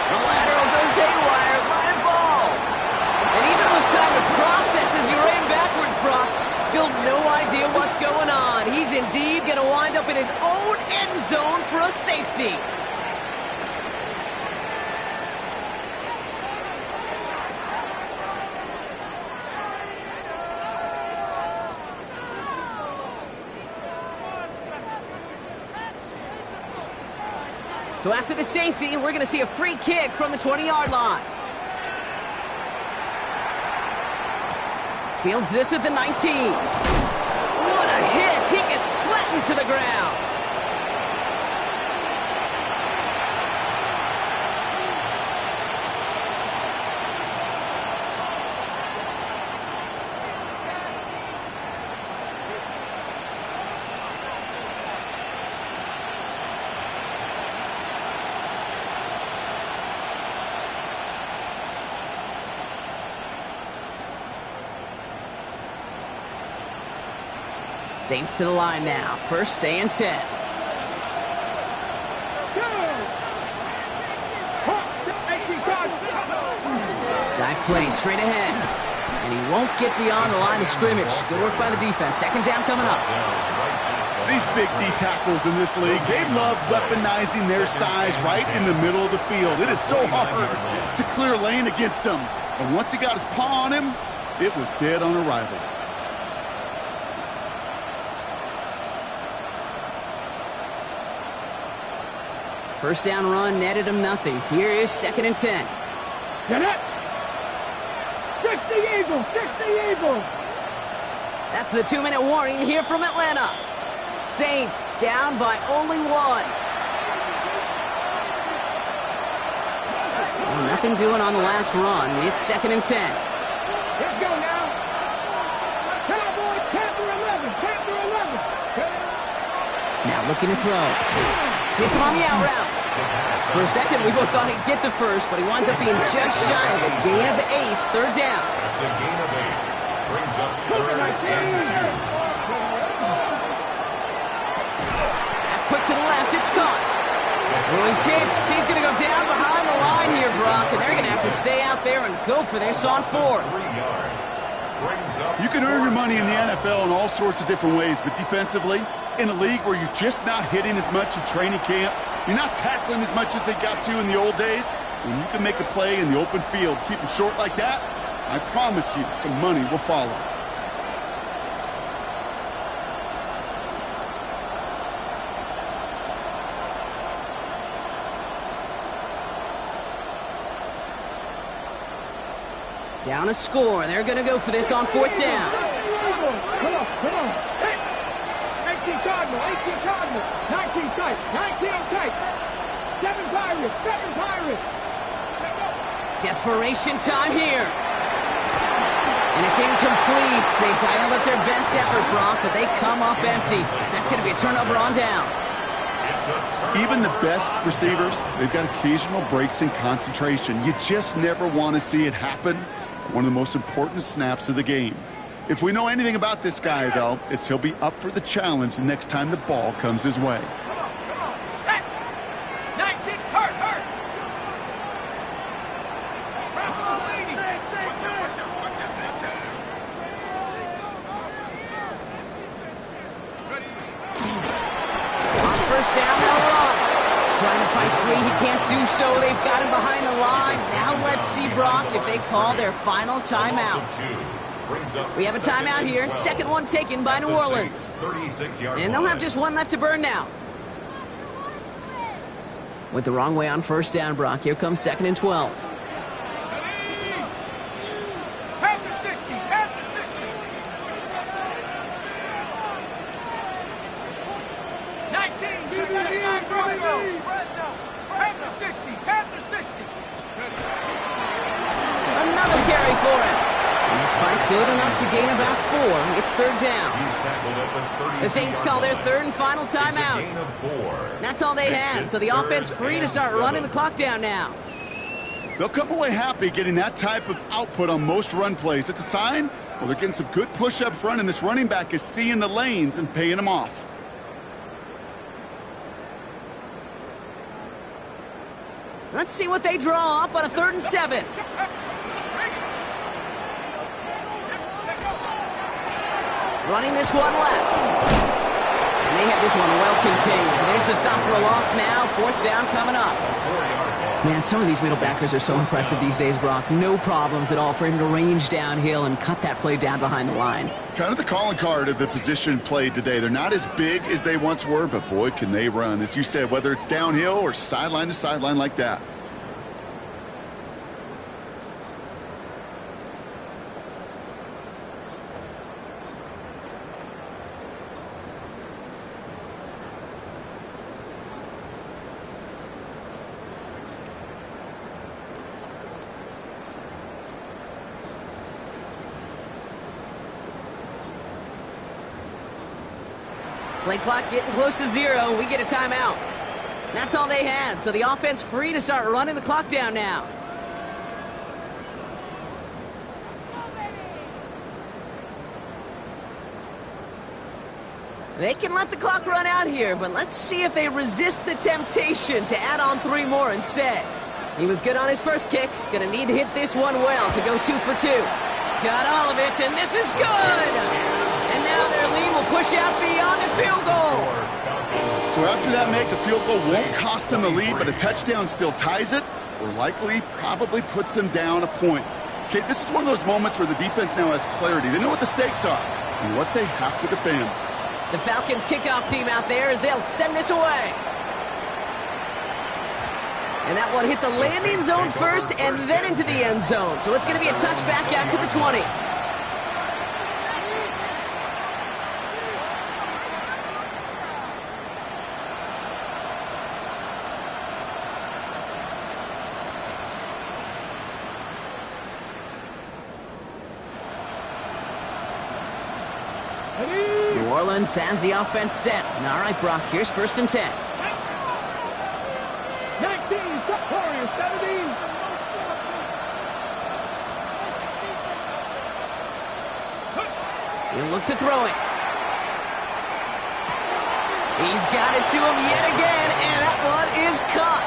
[SPEAKER 2] The lateral goes haywire. Live ball. And even with time to process as you ran backwards, Brock, still no idea what's going on. He's indeed going to wind up in his own end zone for a safety. So after the safety, we're going to see a free kick from the 20-yard line. Fields this at the 19. What a hit! He gets flattened to the ground. Saints to the line now. 1st and 10. Dive play straight ahead. And he won't get beyond the line of scrimmage. Good work by the defense. 2nd down coming up.
[SPEAKER 5] These big D tackles in this league, they love weaponizing their size right in the middle of the field. It is so hard to clear lane against them. And once he got his paw on him, it was dead on arrival.
[SPEAKER 2] First down run netted him nothing. Here is 2nd and 10.
[SPEAKER 4] Get it. 60 Eagles, 60 Eagles.
[SPEAKER 2] That's the 2-minute warning here from Atlanta. Saints down by only 1. Well, nothing doing on the last run. It's 2nd and 10.
[SPEAKER 4] Let's go now. Cowboys, Panther 11, Panther 11.
[SPEAKER 2] Now looking to throw. Hits him on the out route. For a second, we both thought he'd get the first, but he winds up being just shy of a gain of 8. 3rd down.
[SPEAKER 3] That's a gain of 8. Brings up 3rd and 2.
[SPEAKER 2] Quick to the left, it's caught. Oh, he's hit. He's going to go down behind the line here, Brock, and they're going to have to stay out there and go for this on 4th.
[SPEAKER 3] 3 yards. Brings up
[SPEAKER 5] You can earn your money in the NFL in all sorts of different ways, but defensively, in a league where you're just not hitting as much in training camp, you're not tackling as much as they got to in the old days, when you can make a play in the open field, keep them short like that, I promise you some money will follow.
[SPEAKER 2] Down a score. They're going to go for this on 4th down.
[SPEAKER 4] Come on. 18 Cardinal, 18 Cardinal. 19 tight, 19 on tight. 7 Pirates.
[SPEAKER 2] Desperation time here. And it's incomplete. They dialed up their best effort, Brock, but they come up empty. That's going to be a turnover on downs.
[SPEAKER 5] Even the best receivers, they've got occasional breaks in concentration. You just never want to see it happen. One of the most important snaps of the game. If we know anything about this guy, though, it's he'll be up for the challenge the next time the ball comes his way.
[SPEAKER 4] Come on. Set. 19, hurt.
[SPEAKER 2] On 1st down, they'll can't do so. They've got him behind the line. Now let's see, Brock, if they call their final timeout. We have a timeout here. Second one taken by New Orleans. And they'll have just one left to burn now. Went the wrong way on first down, Brock. Here comes 2nd and 12.
[SPEAKER 4] At the 60, at the 60. 19, just 79 Broncos. At the 60, at the 60.
[SPEAKER 2] Another carry for him. And this fight good enough to gain about 4. It's 3rd down. The Saints call their 3rd and final timeout. That's all they had, so the offense free to start running the clock down now.
[SPEAKER 5] They'll come away happy getting that type of output on most run plays. It's a sign, well, they're getting some good push up front, and this running back is seeing the lanes and paying them off.
[SPEAKER 2] Let's see what they draw up on a 3rd and 7. Running this one left. And they have this one well contained. So there's the stop for a loss now. 4th down coming up. Man, some of these middle backers are so impressive these days, Brock. No problems at all for him to range downhill and cut that play down behind the line.
[SPEAKER 5] Kind of the calling card of the position played today. They're not as big as they once were, but boy, can they run. As you said, whether it's downhill or sideline to sideline like that.
[SPEAKER 2] Play clock getting close to 0. We get a timeout. That's all they had, so the offense free to start running the clock down now. They can let the clock run out here, but let's see if they resist the temptation to add on 3 more instead. He was good on his first kick. Gonna need to hit this one well to go 2 for 2. Got all of it, and this is good! And now their lead will push out beyond the field goal.
[SPEAKER 5] So after that make, a field goal won't cost them the lead, but a touchdown still ties it, or likely probably puts them down a point. Okay, this is one of those moments where the defense now has clarity. They know what the stakes are and what they have to defend.
[SPEAKER 2] The Falcons kickoff team out there as they'll send this away. And that one hit the landing zone first and then into the end zone. So it's going to be a touchback out to the 20. New Orleans has the offense set. All right, Brock, here's 1st and 10.
[SPEAKER 4] 19, Warriors, 17.
[SPEAKER 2] He'll look to throw it. He's got it to him yet again, and that one is caught.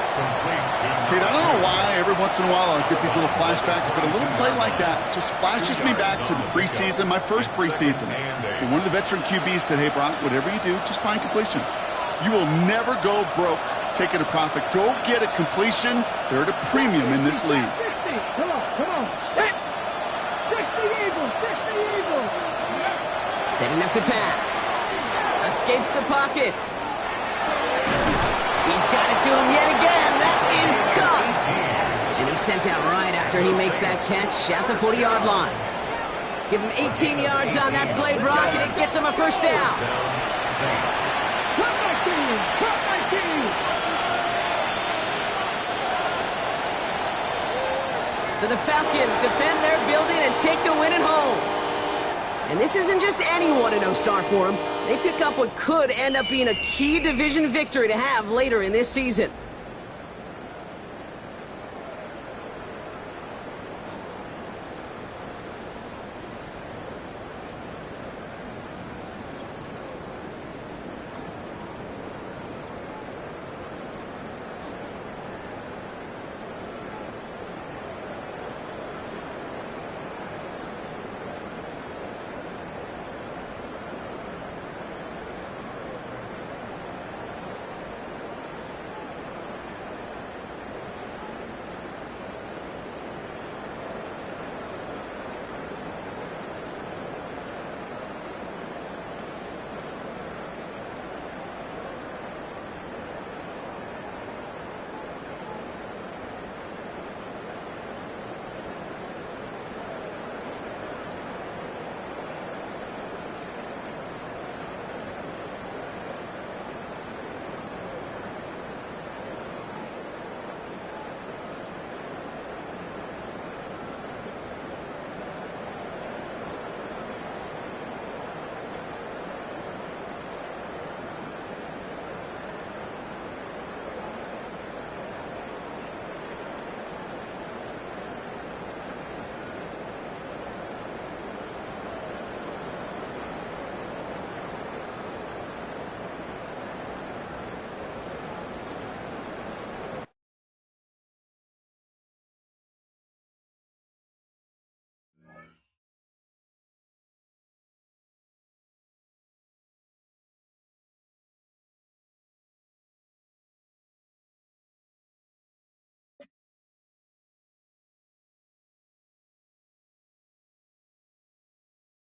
[SPEAKER 5] Kate, I don't know why every once in a while I'll get these little flashbacks, but a little play like that just flashes me back to the preseason, my first preseason. And one of the veteran QBs said, hey, Brock, whatever you do, just find completions. You will never go broke taking a profit. Go get a completion. They're at a premium in this league.
[SPEAKER 4] 60, come on. 60 Eagles, 60 Eagles.
[SPEAKER 2] Setting up to pass. Escapes the pocket. He's got it to him yet again. That is caught. And he's sent out right after he makes that catch at the 40-yard line. Give him 18 yards on that play, Brock, and it gets him a 1st down.
[SPEAKER 4] Cut my team.
[SPEAKER 2] So the Falcons defend their building and take the win at home. And this isn't just any 1-0 start for them. They pick up what could end up being a key division victory to have later in this season.